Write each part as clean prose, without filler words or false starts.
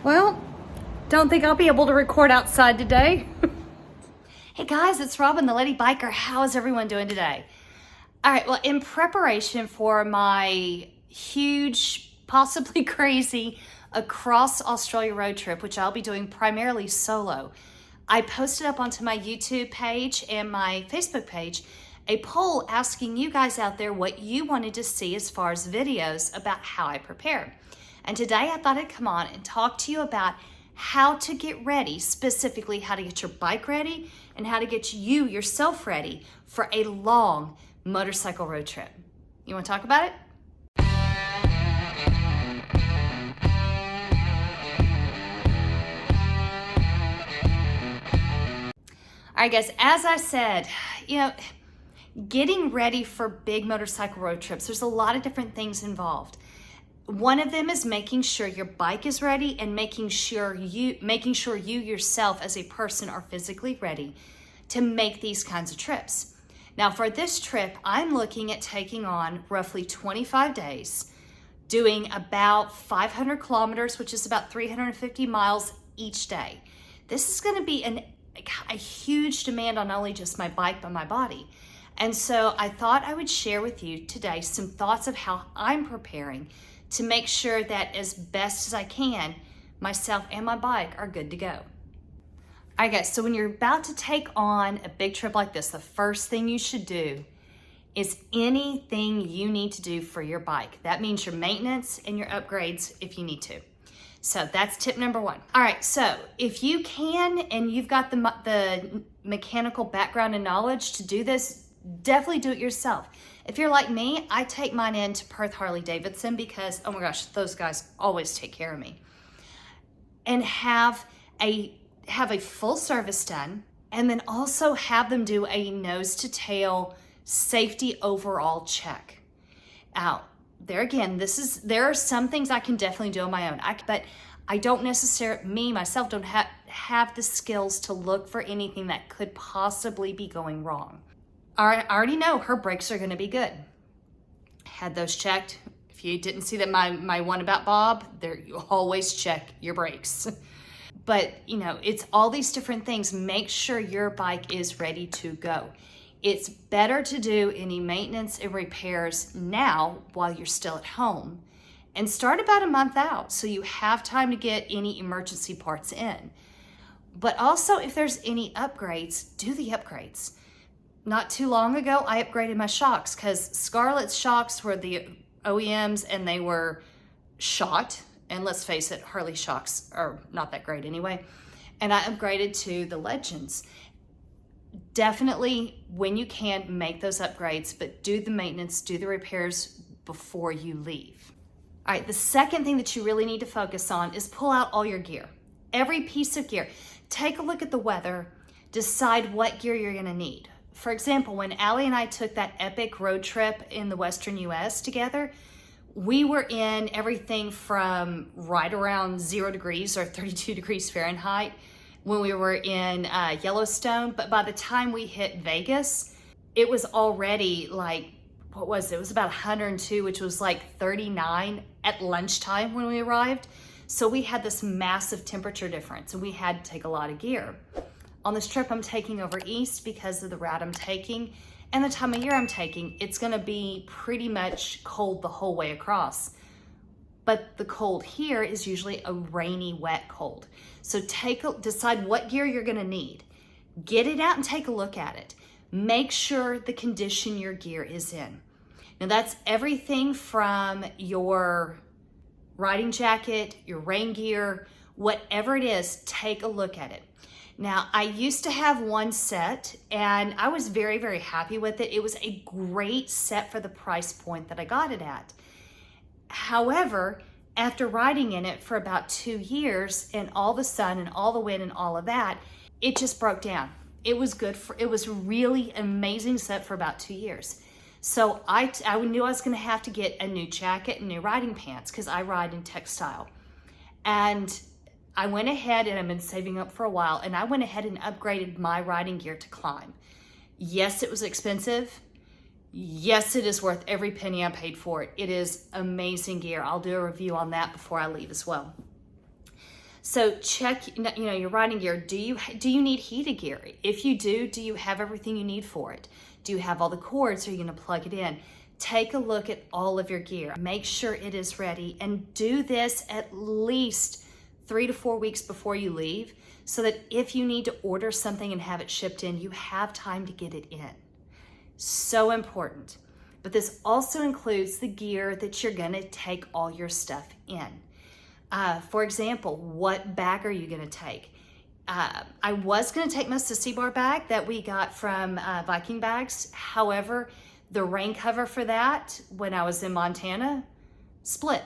Well, don't think I'll be able to record outside today. Hey guys, it's Robin, the Lady Biker. How is everyone doing today? All right, well, in preparation for my huge, possibly crazy across Australia road trip, which I'll be doing primarily solo, I posted up onto my YouTube page and my Facebook page a poll asking you guys out there what you wanted to see as far as videos about how I prepare. And today I thought I'd come on and talk to you about how to get ready, specifically how to get your bike ready and how to get you yourself ready for a long motorcycle road trip. You want to talk about it? All right, guys, as I said, getting ready for big motorcycle road trips, there's a lot of different things involved. One of them is making sure your bike is ready and making sure you yourself as a person are physically ready to make these kinds of trips. Now for this trip, I'm looking at taking on roughly 25 days, doing about 500 kilometers, which is about 350 miles each day. This is going to be a huge demand on not only just my bike, but my body. And so I thought I would share with you today some thoughts of how I'm preparing to make sure that as best as I can, myself and my bike are good to go. All right, guys, so when you're about to take on a big trip like this, the first thing you should do is anything you need to do for your bike. That means your maintenance and your upgrades if you need to. So that's tip number one. All right, so if you can and you've got the mechanical background and knowledge to do this, definitely do it yourself. If you're like me, I take mine into Perth Harley-Davidson because, oh my gosh, those guys always take care of me. And have a full service done, and then also have them do a nose to tail safety overall check. Now, there again, there are some things I can definitely do on my own, but I don't necessarily, myself, don't have the skills to look for anything that could possibly be going wrong. I already know her brakes are going to be good. Had those checked. If you didn't see that my one about Bob, you always check your brakes. But it's all these different things. Make sure your bike is ready to go. It's better to do any maintenance and repairs now while you're still at home and start about a month out so you have time to get any emergency parts in. But also if there's any upgrades, do the upgrades. Not too long ago, I upgraded my shocks because Scarlett's shocks were the OEMs and they were shot. And let's face it, Harley shocks are not that great anyway. And I upgraded to the Legends. Definitely, when you can, make those upgrades, but do the maintenance, do the repairs before you leave. All right, the second thing that you really need to focus on is pull out all your gear. Every piece of gear. Take a look at the weather, decide what gear you're gonna need. For example, when Allie and I took that epic road trip in the Western US together, we were in everything from right around 0 degrees or 32 degrees Fahrenheit when we were in Yellowstone. But by the time we hit Vegas, it was already like, what was it? It was about 102, which was like 39 at lunchtime when we arrived. So we had this massive temperature difference and we had to take a lot of gear. On this trip I'm taking over east because of the route I'm taking and the time of year I'm taking. It's gonna be pretty much cold the whole way across. But the cold here is usually a rainy, wet cold. So decide what gear you're gonna need. Get it out and take a look at it. Make sure the condition your gear is in. Now that's everything from your riding jacket, your rain gear, whatever it is, take a look at it. Now, I used to have one set and I was very, very happy with it. It was a great set for the price point that I got it at. However, after riding in it for about 2 years and all the sun and all the wind and all of that, it just broke down. It was really amazing set for about 2 years. So I knew I was gonna have to get a new jacket and new riding pants because I ride in textile. And I went ahead, and I've been saving up for a while, and I went ahead and upgraded my riding gear to climb. Yes, it was expensive. Yes, it is worth every penny I paid for it. It is amazing gear. I'll do a review on that before I leave as well. So check, your riding gear. Do you need heated gear? If you do you have everything you need for it? Do you have all the cords? Are you gonna plug it in? Take a look at all of your gear. Make sure it is ready, and do this at least 3 to 4 weeks before you leave, so that if you need to order something and have it shipped in, you have time to get it in. So important. But this also includes the gear that you're gonna take all your stuff in. For example, what bag are you gonna take? I was gonna take my Sissy Bar bag that we got from Viking Bags. However, the rain cover for that when I was in Montana split,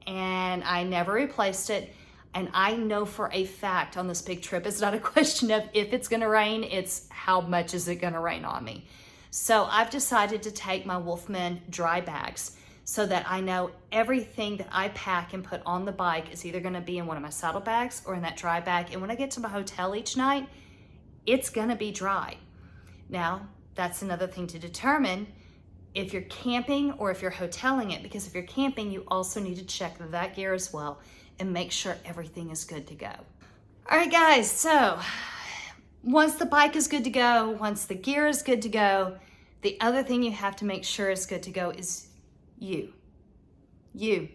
and I never replaced it. And I know for a fact on this big trip, it's not a question of if it's gonna rain, it's how much is it gonna rain on me. So I've decided to take my Wolfman dry bags so that I know everything that I pack and put on the bike is either gonna be in one of my saddlebags or in that dry bag. And when I get to my hotel each night, it's gonna be dry. Now, that's another thing to determine if you're camping or if you're hoteling it, because if you're camping, you also need to check that gear as well and make sure everything is good to go. All right, guys, so once the bike is good to go, once the gear is good to go, the other thing you have to make sure is good to go is you. You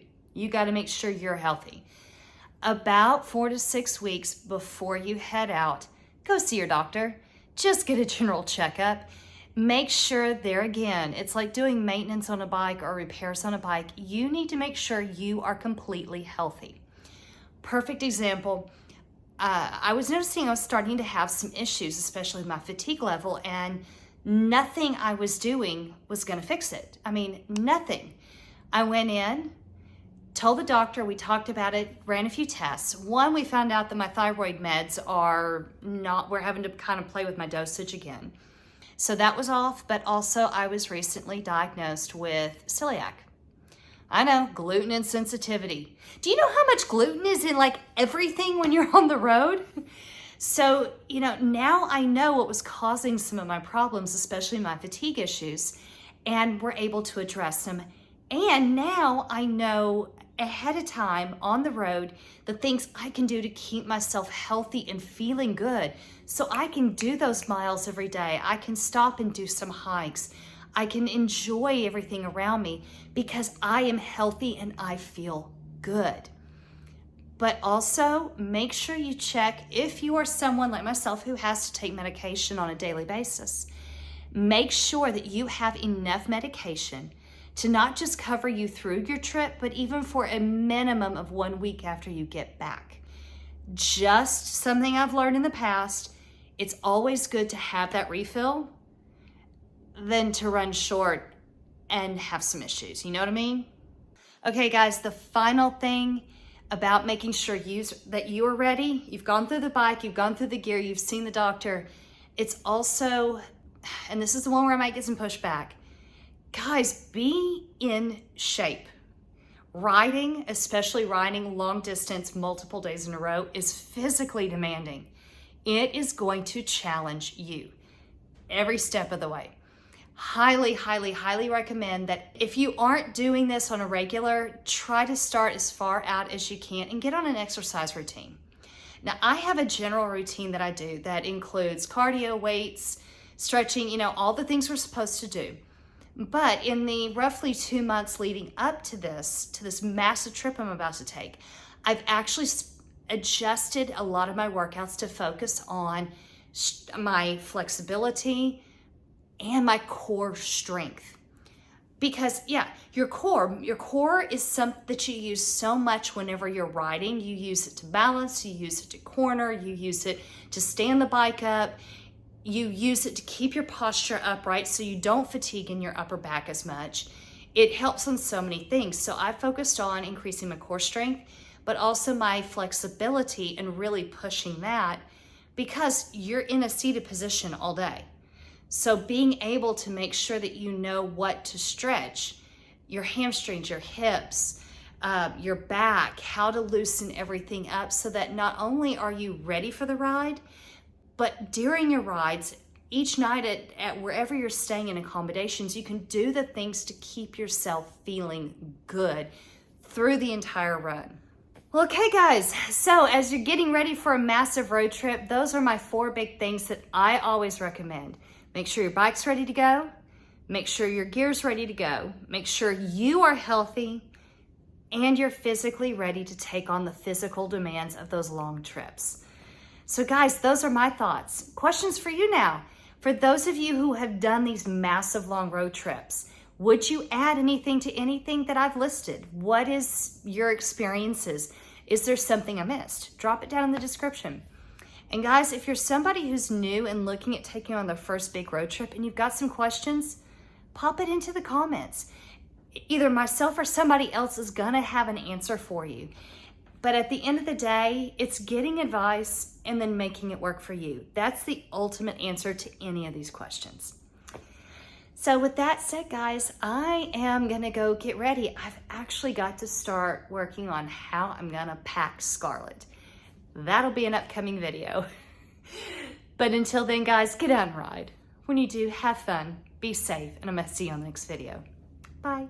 got to make sure you're healthy. About 4 to 6 weeks before you head out, go see your doctor. Just get a general checkup. Make sure there again, it's like doing maintenance on a bike or repairs on a bike. You need to make sure you are completely healthy. Perfect example, I was noticing I was starting to have some issues, especially my fatigue level, and nothing I was doing was gonna fix it. I mean, nothing. I went in, told the doctor, we talked about it, ran a few tests. One, we found out that my thyroid meds we're having to kind of play with my dosage again. So that was off, but also I was recently diagnosed with celiac. I know, gluten insensitivity. Do you know how much gluten is in like everything when you're on the road? So, now I know what was causing some of my problems, especially my fatigue issues, and we're able to address them. And now I know ahead of time on the road the things I can do to keep myself healthy and feeling good. So I can do those miles every day. I can stop and do some hikes. I can enjoy everything around me because I am healthy and I feel good. But also make sure you check if you are someone like myself who has to take medication on a daily basis. Make sure that you have enough medication to not just cover you through your trip, but even for a minimum of 1 week after you get back. Just something I've learned in the past, it's always good to have that refill than to run short and have some issues. You know what I mean? Okay, guys, the final thing about making sure that you are ready, you've gone through the bike, you've gone through the gear, you've seen the doctor. It's also, and this is the one where I might get some pushback, guys, be in shape. Riding, especially riding long distance multiple days in a row, is physically demanding. It is going to challenge you every step of the way. Highly, highly, highly recommend that if you aren't doing this on a regular, try to start as far out as you can and get on an exercise routine. Now, I have a general routine that I do that includes cardio, weights, stretching, all the things we're supposed to do. But in the roughly 2 months leading up to this massive trip I'm about to take, I've actually adjusted a lot of my workouts to focus on my flexibility and my core strength. Because your core is something that you use so much whenever you're riding. You use it to balance, you use it to corner, you use it to stand the bike up, you use it to keep your posture upright so you don't fatigue in your upper back as much. It helps on so many things. So I focused on increasing my core strength, but also my flexibility and really pushing that, because you're in a seated position all day. So being able to make sure that you know what to stretch, your hamstrings, your hips, your back, how to loosen everything up so that not only are you ready for the ride, but during your rides, each night at wherever you're staying in accommodations, you can do the things to keep yourself feeling good through the entire run. Well, okay, guys. So as you're getting ready for a massive road trip, those are my 4 big things that I always recommend. Make sure your bike's ready to go. Make sure your gear's ready to go. Make sure you are healthy and you're physically ready to take on the physical demands of those long trips. So guys, those are my thoughts. Questions for you now. For those of you who have done these massive long road trips, would you add anything to anything that I've listed? What is your experiences? Is there something I missed? Drop it down in the description. And guys, if you're somebody who's new and looking at taking on their first big road trip and you've got some questions, pop it into the comments. Either myself or somebody else is gonna have an answer for you. But at the end of the day, it's getting advice and then making it work for you. That's the ultimate answer to any of these questions. So with that said, guys, I am gonna go get ready. I've actually got to start working on how I'm gonna pack Scarlett. That'll be an upcoming video. But until then, guys, get out and ride. When you do, have fun, be safe, and I'm gonna see you on the next video. Bye.